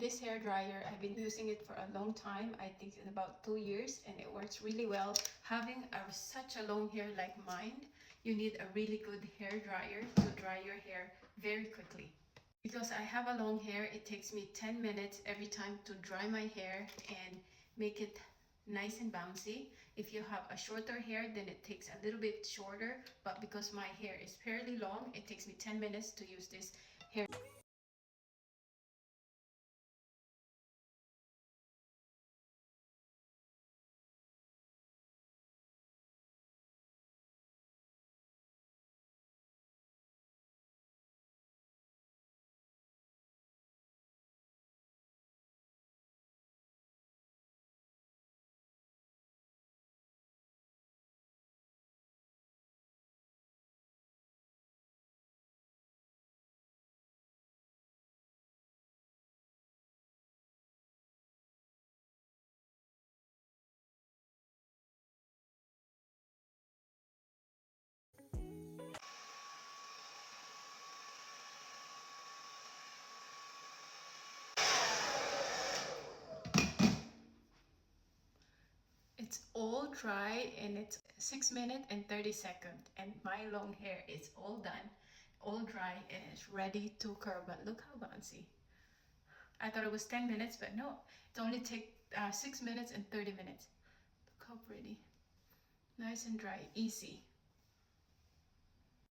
This hair dryer, I've been using it for a long time. I think in about 2 years, and it works really well. Having such a long hair like mine, you need a really good hair dryer to dry your hair very quickly. Because I have a long hair, it takes me 10 minutes every time to dry my hair and make it nice and bouncy. If you have a shorter hair, then it takes a little bit shorter, but because my hair is fairly long, it takes me 10 minutes to use this hair. It's all dry and it's 6 minutes and 30 seconds, and my long hair is all done, all dry, and it's ready to curl. But look how bouncy. I thought it was 10 minutes, but no, it only takes 6 minutes and 30 minutes. Look how pretty. Nice and dry, easy.